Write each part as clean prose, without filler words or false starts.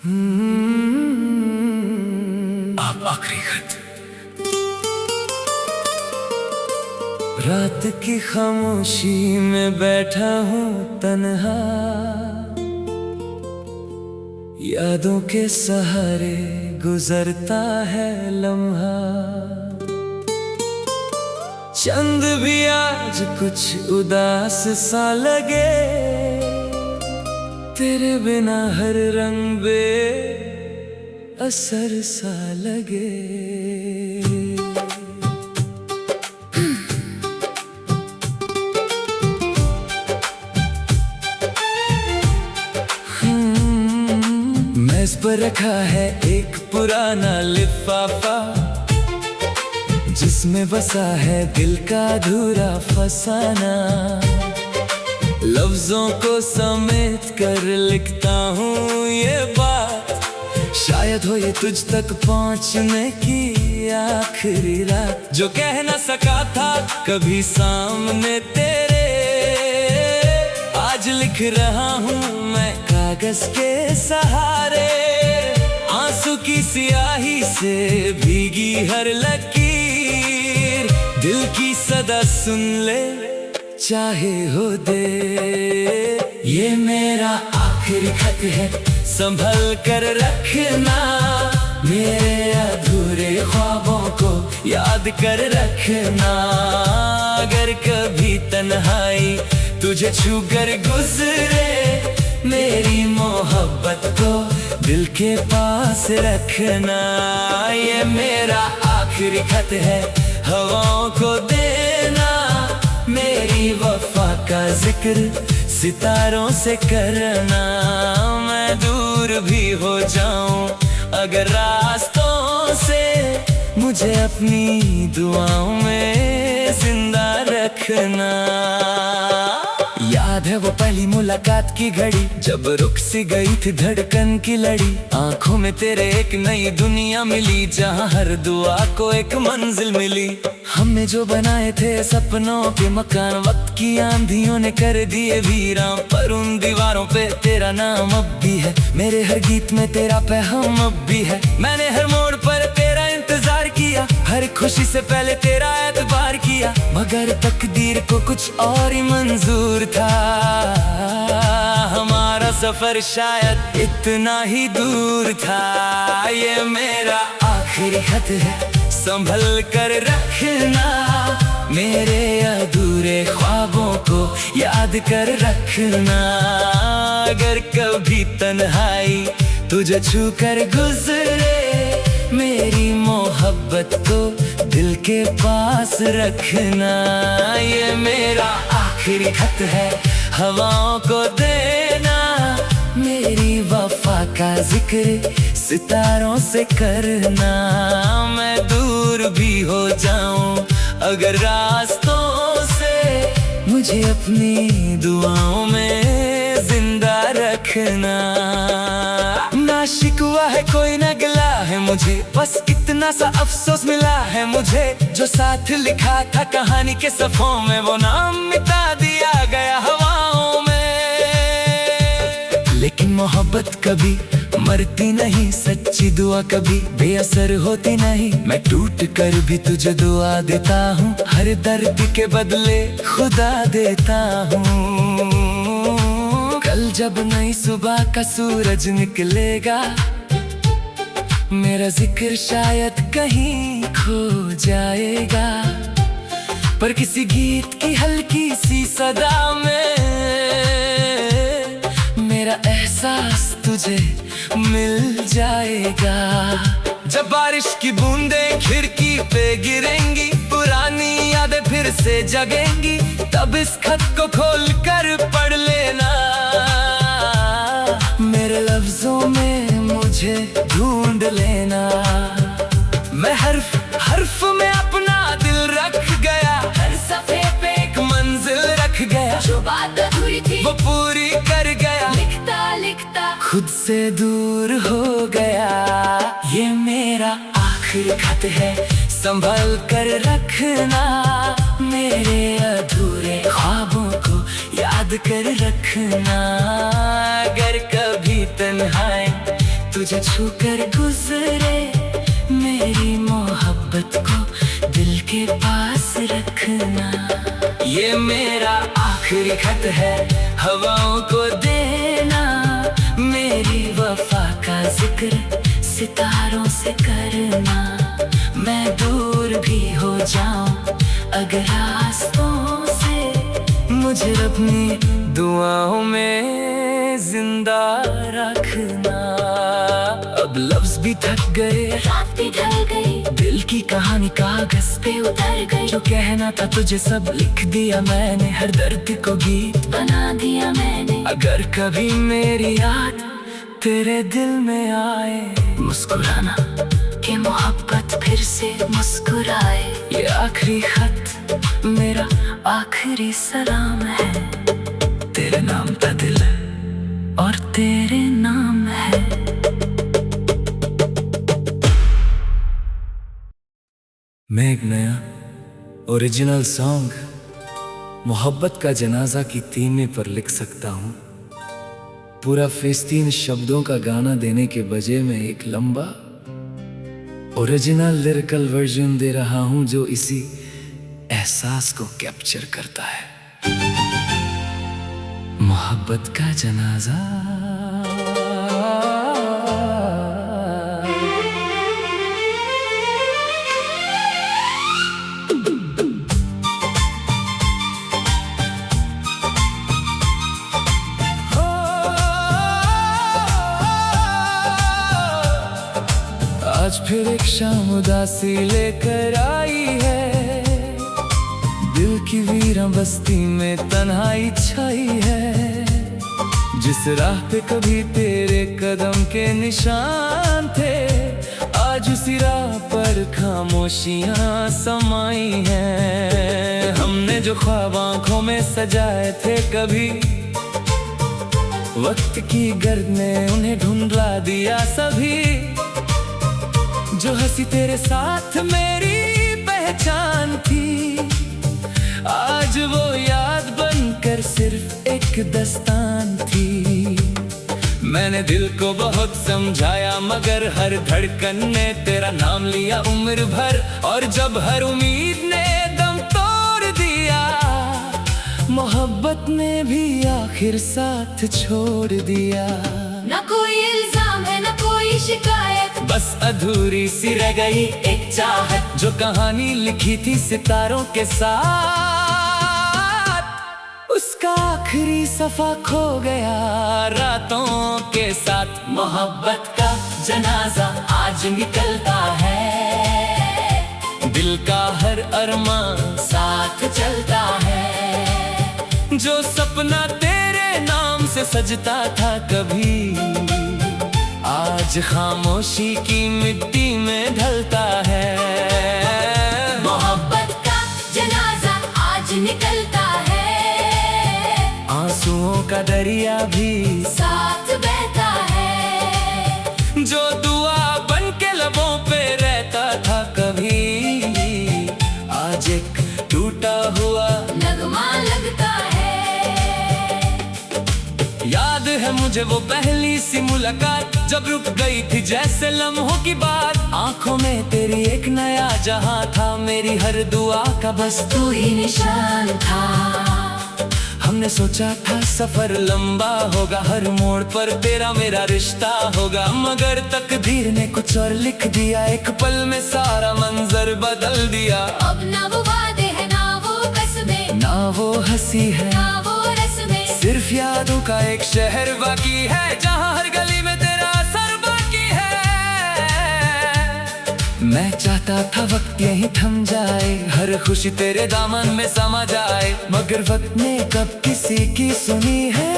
आप आखिरी खत। रात की खामोशी में बैठा हूँ तन्हा, यादों के सहारे गुजरता है लम्हा। चंद भी आज कुछ उदास सा लगे, तेरे बिना हर रंग बे असर सा लगे। मेज पर रखा है एक पुराना लिफाफा, जिसमें बसा है दिल का अधूरा फसाना। लफ्जों को समेट कर लिखता हूँ ये बात, शायद हो ये तुझ तक पहुँचने की आखिरी रात। जो कह न सका था कभी सामने तेरे, आज लिख रहा हूँ मैं कागज के सहारे। आंसू की स्याही से भीगी हर लकीर, दिल की सदा सुन ले चाहे हो दे। ये मेरा आखिरी खत है, संभल कर रखना। मेरे अधूरे ख्वाबों को याद कर रखना। अगर कभी तन्हाई तुझे छू कर गुजरे, मेरी मोहब्बत को दिल के पास रखना। ये मेरा आखिरी खत है, हवाओं को देना। मेरी वफा का जिक्र सितारों से करना। मैं दूर भी हो जाऊं अगर रास्तों से, मुझे अपनी दुआओं में जिंदा रखना। याद है वो पहली मुलाकात की घड़ी, जब रुक सी गई थी धड़कन की लड़ी। आंखों में तेरे एक नई दुनिया मिली, जहां हर दुआ को एक मंजिल मिली। हमने जो बनाए थे सपनों के मकान, वक्त की आंधियों ने कर दिए वीरान। पर उन दीवारों पे तेरा नाम अब भी है, मेरे हर गीत में तेरा पैगाम अब भी है। मैंने हर मोड़ पर तेरा इंतजार किया, हर खुशी से पहले तेरा एतबार किया। मगर तकदीर को कुछ और ही मंजूर था, हमारा सफर शायद इतना ही दूर था। ये मेरा आखिरी खत है, संभल कर रखना। मेरे अधूरे ख्वाबों को याद कर रखना। अगर कभी तन्हाई तुझे छू कर गुजरे, मेरी मोहब्बत को दिल के पास रखना। ये मेरा आखिरी खत है, हवाओं को देना। मेरी वफा का जिक्र सितारों से करना। मैं दूर भी हो जाऊं अगर रास्तों से, मुझे अपनी दुआओं में जिंदा रखना। ना शिकवा है कोई ना गिला है मुझे, बस इतना सा अफसोस मिला है मुझे। जो साथ लिखा था कहानी के सफ़ों में, वो नाम मिटा दिया गया हवाओं में। लेकिन मोहब्बत कभी मरती नहीं, सच्ची दुआ कभी बेअसर होती नहीं। मैं टूट कर भी तुझे दुआ देता हूँ, हर दर्द के बदले खुदा देता हूँ। कल जब नई सुबह का सूरज निकलेगा, मेरा जिक्र शायद कहीं खो जाएगा। पर किसी गीत की हल्की सी सदा में मेरा एहसास तुझे मिल जाएगा। जब बारिश की बूंदें खिड़की पे गिरेंगी, पुरानी यादें फिर से जगेंगी, तब इस खत को खोल कर पढ़ लेना। मेरे लफ्जों में मुझे ढूंढ लेना। मैं हर्फ हर्फ में अपना दिल रख गया, हर सफ़े पे एक मंजिल रख गया। जो बात अधूरी थी वो पूरी कर गया, लिखता लिखता खुद से दूर हो गया। ये मेरा आखिरी खत है, संभल कर रखना। मेरे अधूरे ख्वाबों को याद कर रखना। अगर कभी तन्हाई तुझे छूकर गुजरे, मेरी मोहब्बत को दिल के पास रखना। ये मेरा आखिरी खत है हवाओं को देना, मेरी वफा का जिक्र सितारों से करना। मैं दूर भी हो जाऊं अगर रास्तों से, मुझे अपनी दुआओं में जिंदा रखना। अब लफ्ज भी थक गए, रात भी ढल गई, दिल की कहानी कागज पे उतर गई। जो कहना था तुझे सब लिख दिया मैंने, हर दर्द को गीत बना दिया मैंने। अगर कभी मेरी याद तेरे दिल में आए, मुस्कुराना कि मोहब्बत फिर से मुस्कुराए। ये आखिरी खत मेरा आखिरी सलाम है। तेरे नाम का दिल और तेरे नाम है। मैं एक नया ओरिजिनल सॉन्ग मोहब्बत का जनाजा की थीम पर लिख सकता हूँ। पूरा फेस्तीन शब्दों का गाना देने के बजाय मैं एक लंबा ओरिजिनल लिरिकल वर्जन दे रहा हूँ, जो इसी एहसास को कैप्चर करता है। मोहब्बत का जनाजा। आज फिर एक शाम उदासी लेकर आई है, दिल की वीरां बस्ती में तन्हाई छाई है। जिस राह पे कभी तेरे कदम के निशान थे, आज उसी राह पर खामोशियां समाई हैं। हमने जो ख्वाब आंखों में सजाए थे कभी, वक्त की गर्द ने उन्हें ढूंढला दिया सभी। जो हंसी तेरे साथ मेरी पहचान थी, आज वो याद बनकर सिर्फ एक दास्तान थी। मैंने दिल को बहुत समझाया मगर हर धड़कन ने तेरा नाम लिया उम्र भर। और जब हर उम्मीद ने दम तोड़ दिया, मोहब्बत ने भी आखिर साथ छोड़ दिया। ना कोई इल्जाम है ना कोई शिकायत, बस अधूरी सी रह गई एक चाहत। जो कहानी लिखी थी सितारों के साथ, उसका आखिरी सफा खो गया रातों के साथ। मोहब्बत का जनाजा आज निकलता है, दिल का हर अरमान साथ चलता है। जो सपना तेरे नाम से सजता था कभी, आज खामोशी की मिट्टी में ढलता है। मोहब्बत का जनाजा आज निकलता है, आंसुओं का दरिया भी साथ बहता है। जो दुआ बन के लबों पे रहता था कभी, आज एक टूटा हुआ नगमा लगता है। याद है मुझे वो पहली सी मुलाकात, जब रुक गई थी जैसे लम्हों की बात। आंखों में तेरी एक नया जहां था, मेरी हर दुआ का बस तू ही निशान था। हमने सोचा था सफर लंबा होगा, हर मोड़ पर तेरा मेरा रिश्ता होगा। मगर तकदीर ने कुछ और लिख दिया, एक पल में सारा मंजर बदल दिया। अब ना वो वादे हैं ना वो कसमें, ना वो हंसी है ना वो रस्में, सिर्फ यादों का एक शहर बाकी है, जहाँ हर गली में तेरा असर बाकी है। मैं चाहता था वक्त यहीं थम जाए, हर खुशी तेरे दामन में समा जाए। मगर वक्त ने कब किसी की सुनी है,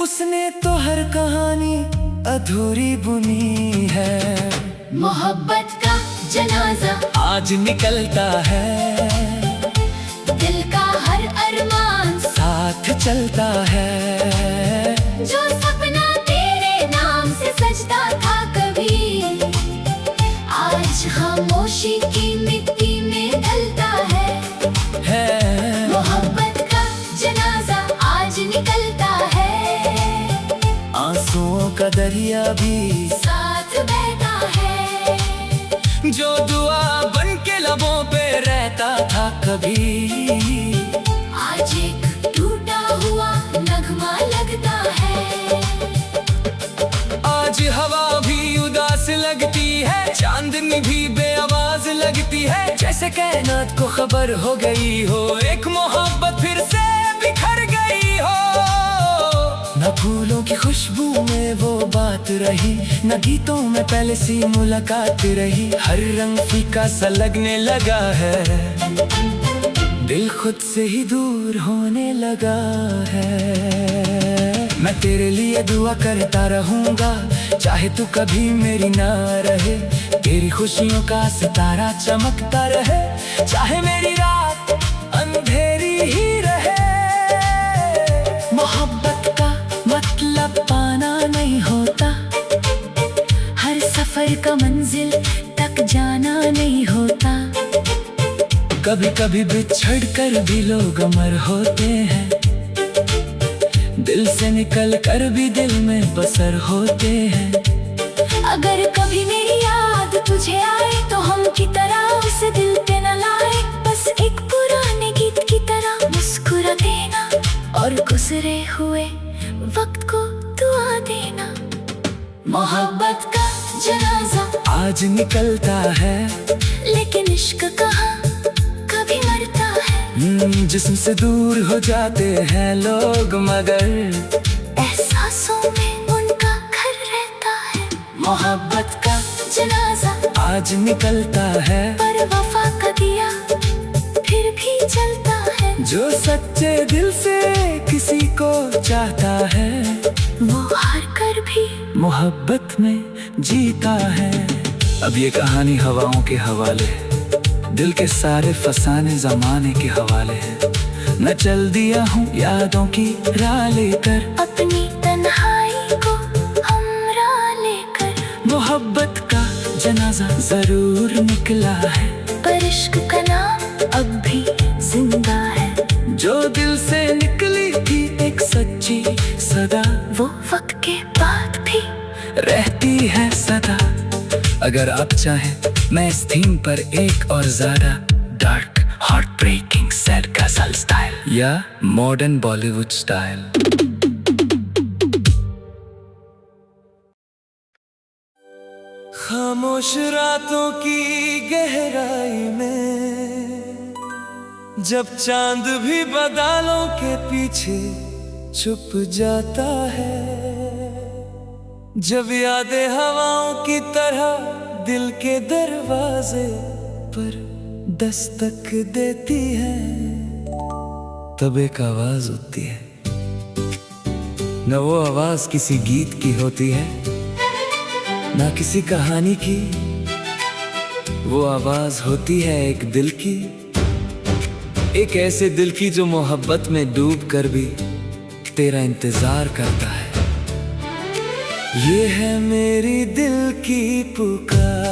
उसने तो हर कहानी अधूरी बुनी है। मोहब्बत का जनाजा आज निकलता है, दिल का हर अरमान साथ चलता है। जो सपना तेरे नाम से सजता था कभी, आज खामोशी की मिट्टी में ढलता है। मोहब्बत का जनाजा आज निकलता है, आंसुओं का दरिया भी साथ बहता है। जो दुआ बन के लबों पे रहता था कभी, आज एक टूटा हुआ नगमा लगता है। आज हवा भी उदास लगती है, चांदनी भी बेआवाज लगती है। जैसे कायनात को खबर हो गई हो, एक मोहब्बत फिर से बिखर गई हो। न फूलों की खुशबू में वो बात रही, न गीतों में पहले सी मुलाकात रही। हर रंग फीका सा लगने लगा है, दिल खुद से ही दूर होने लगा है। मैं तेरे लिए दुआ करता रहूंगा, चाहे तू कभी मेरी ना रहे। तेरी खुशियों का सितारा चमकता रहे, चाहे मेरी रात अंधेरी ही रहे। मोहब्बत का मतलब पाना नहीं होता, हर सफर का मंजिल तक जाना नहीं होता। कभी कभी बिछड़ कर भी लोग अमर होते हैं, दिल से निकल कर भी दिल में बसर होते हैं। अगर कभी मेरी याद तुझे आए तो हम की तरह उसे दिल पे न लाए। बस एक पुराने गीत की तरह मुस्कुरा देना और गुजरे हुए वक्त को दुआ देना। मोहब्बत का जनाजा आज निकलता है, लेकिन इश्क कहाँ कभी मरता है। जिस्म से दूर हो जाते हैं लोग, मगर एहसासों में उनका घर रहता है। मोहब्बत का जनाजा आज निकलता है, पर वफा का दिया फिर भी जलता है। जो सच्चे दिल से किसी को चाहता है, वो हार कर भी मोहब्बत में जीता है। अब ये कहानी हवाओं के हवाले है, दिल के सारे फसाने जमाने के हवाले हैं। मैं चल दिया हूँ यादों की राह लेकर, अपनी तन्हाई को हमरा लेकर। मोहब्बत का जनाजा जरूर निकला है, पर इश्क का नाम अब भी जिंदा है। जो दिल से निकली थी एक सच्ची सदा, वो वक्त के बाद भी रहती है सदा। अगर आप चाहें मैं इस थीम पर एक और ज्यादा डार्क हार्ट ब्रेकिंग सैड गजल स्टाइल या मॉडर्न बॉलीवुड स्टाइल खामोश रातों की गहराई में, जब चांद भी बादलों के पीछे छुप जाता है। जब यादें हवाओं की तरह दिल के दरवाजे पर दस्तक देती है, तब एक आवाज होती है। न वो आवाज किसी गीत की होती है, ना किसी कहानी की। वो आवाज होती है एक दिल की, एक ऐसे दिल की जो मोहब्बत में डूब कर भी तेरा इंतजार करता है। ये है मेरी दिल की पुकार,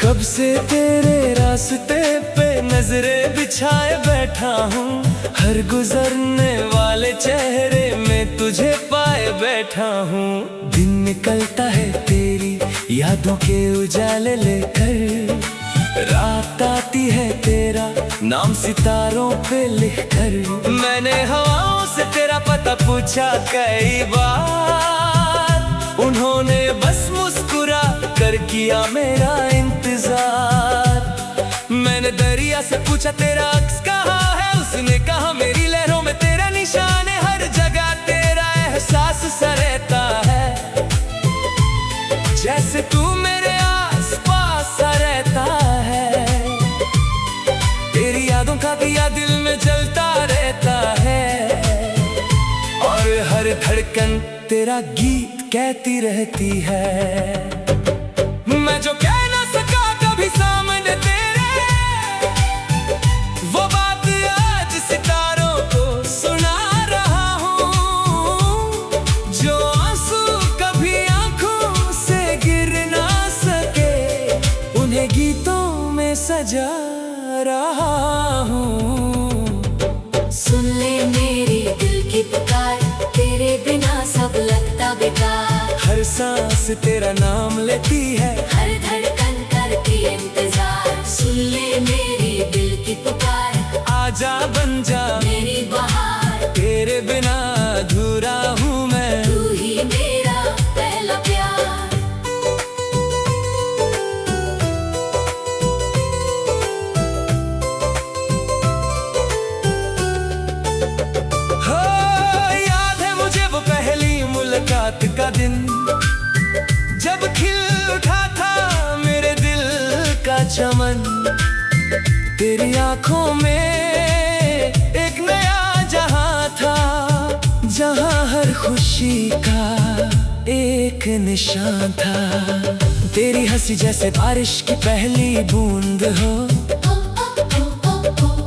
कब से तेरे रास्ते पे नजरें बिछाए बैठा हूँ। हर गुजरने वाले चेहरे में तुझे पाए बैठा हूँ। दिन निकलता है तेरी यादों के उजाले लेकर, रात आती है तेरा नाम सितारों पे लिखकर। मैंने हवाओं से तेरा पता पूछा कई बार, उन्होंने बस मुस्कुरा कर किया मेरा इंतजार। मैंने दरिया से पूछा तेरा अक्स कहाँ है, उसने कहा मेरी लहरों में तेरा निशान है। हर जगह तेरा एहसास सा रहता है, जैसे तू मेरे आस पास सा रहता है। तेरी यादों का दिया दिल में जलता रहता है, और हर धड़कन तेरा गीत कहती रहती है। मैं जो कह ना सका कभी सामने तेरे, वो बात आज सितारों को सुना रहा हूँ। जो आंसू कभी आंखों से गिर ना सके, उन्हें गीतों में सजा रहा हूँ। सुन ले मेरी दिल की पुकार, तेरे बिना सब लगता बेकार। हर सांस तेरा नाम लेती है, हर धड़कन करती इंतजार। सुन ले मेरी दिल की पुकार, आजा बन जा मेरी बहार। तेरे बिना अधूरा हूँ मैं, तू ही मेरा पहला प्यार। हो याद है मुझे वो पहली मुलाकात का दिन, जब खिल उठा था मेरे दिल का चमन। तेरी आंखों में एक नया जहां था, जहां हर खुशी का एक निशान था। तेरी हंसी जैसे बारिश की पहली बूंद हो,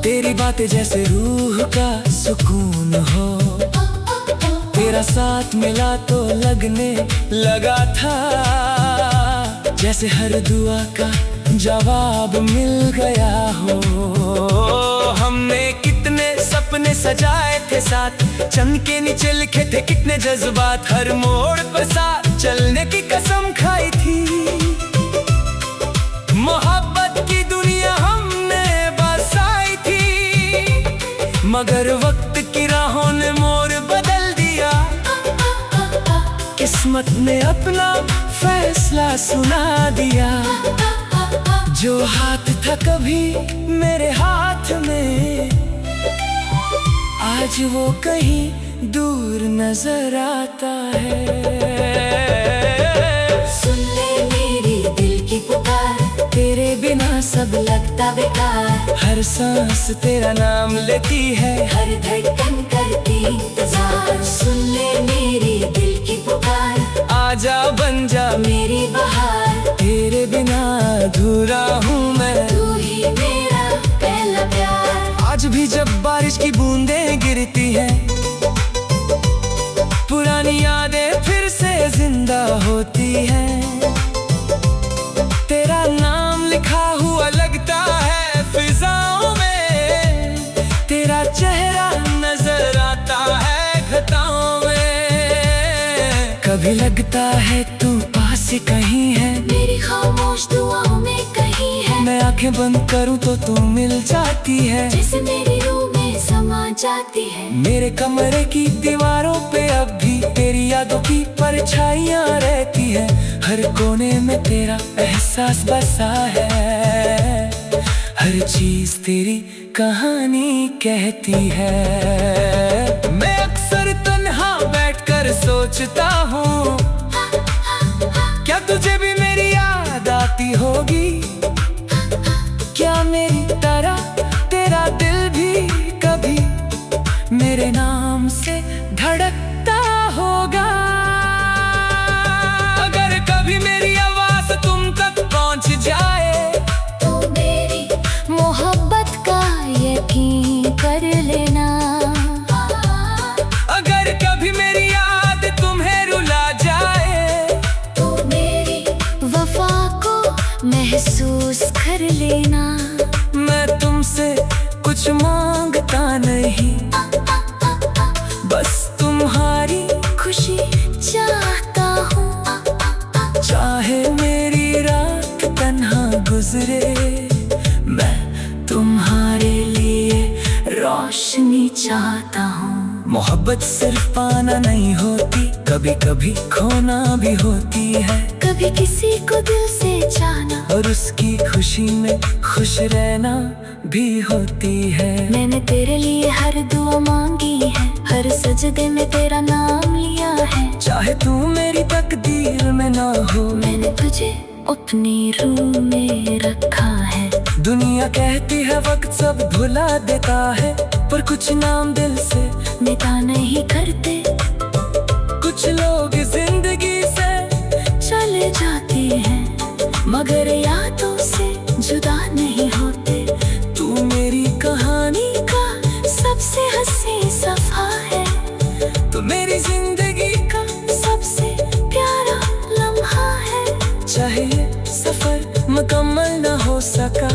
तेरी बातें जैसे रूह का सुकून हो। तेरा साथ मिला तो लगने लगा था, जैसे हर दुआ का जवाब मिल गया हो। हमने कितने सपने सजाए थे साथ, चंद के नीचे लिखे थे कितने जज्बात। हर मोड़ पर साथ चलने की कसम खाई थी, मोहब्बत की दुनिया हमने बसाई थी। मगर वक्त की राहों ने मोड़ बदल दिया, किस्मत ने अपना फैसला सुना दिया। जो हाथ था कभी मेरे हाथ में, आज वो कहीं दूर नजर आता है। सुन ले मेरी दिल की पुकार, तेरे बिना सब लगता बेकार। हर सांस तेरा नाम लेती है, हर धड़कन करती इंतजार। सुन ले मेरी दिल की पुकार, आजा बन जा मेरी बहार। तेरे बिना अधूरा हूँ मैं, तू ही मेरा पहला प्यार। आज भी जब बारिश की बूंदें गिरती हैं, पुरानी यादें फिर से जिंदा होती हैं। तेरा नाम लिखा हुआ लगता है फिजाओं में, तेरा चेहरा नजर आता है घटाओं में। कभी लगता है तू पास कहीं है, मेरी खामोश दुआओं में कहीं है। मैं आंखें बंद करूं तो तू मिल जाती है, जैसे मेरी रूह में समा जाती है। मेरे कमरे की दीवारों पे अब भी तेरी यादों की परछाइयां रहती है। हर कोने में तेरा एहसास बसा है, हर चीज तेरी कहानी कहती है। मैं अक्सर तन्हा बैठकर सोचता हूँ, क्या तुझे भी मेरी याद आती होगी? क्या मेरी तरह तेरा दिल भी कभी मेरे नाम से धड़कता होगा? अगर कभी मेरी आवाज तुम तक पहुंच जाए, तो मेरी मोहब्बत का यकीन कर लेना। अगर कभी मेरी याद तुम्हें रुला जाए, तो मेरी वफा को महसूस कर लेना। मैं तुमसे कुछ मांगता नहीं, बस तुम्हारी खुशी चाहता हूँ। चाहे मेरी रात तन्हा गुजरे, मैं तुम्हारे लिए रोशनी चाहता हूँ। मोहब्बत सिर्फ पाना नहीं होती, कभी कभी खोना भी होती है। कभी किसी को दिल से जाना, और उसकी खुशी में खुश रहना भी होती है। मैंने तेरे लिए हर दुआ मांगी है, हर सजदे में तेरा नाम लिया है। चाहे तू मेरी तकदीर में ना हो, मैंने तुझे अपनी रूह में रखा है। दुनिया कहती है वक्त सब भुला देता है, पर कुछ नाम दिल से मिटा नहीं करते। कुछ लोग जिंदगी से चले जाते हैं, मगर यादों से जुदा नहीं होते। तू मेरी कहानी का सबसे हंसी सफा है, तो मेरी जिंदगी का सबसे प्यारा लम्हा है। चाहे ये सफर मुकम्मल न हो सका, का,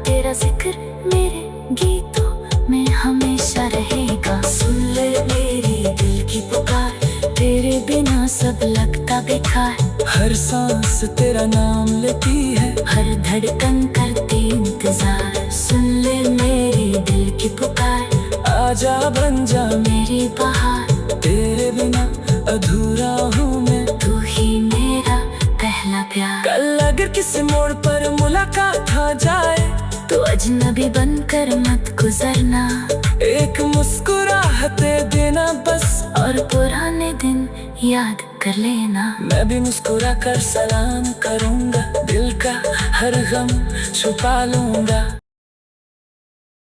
तेरा जिक्र मेरे गीतों में हमेशा रहेगा। सुन ले मेरी दिल की पुकार, तेरे बिना सब लगता बेकार। हर सांस तेरा नाम लेती है, हर धड़कन करती इंतजार। सुन ले मेरी दिल की पुकार, आजा बन जा मेरी बहार। तेरे बिना अधूरा हूँ मैं, तू ही मेरा पहला प्यार। कल अगर किसी मोड़ पर मुलाकात हो जाए, तू अजनबी बनकर मत गुजरना। एक मुस्कुराहट देना बस, और पुराने दिन याद कर लेना। मैं भी मुस्कुरा कर सलाम करूँगा, दिल का हर गम छुपा लूँगा।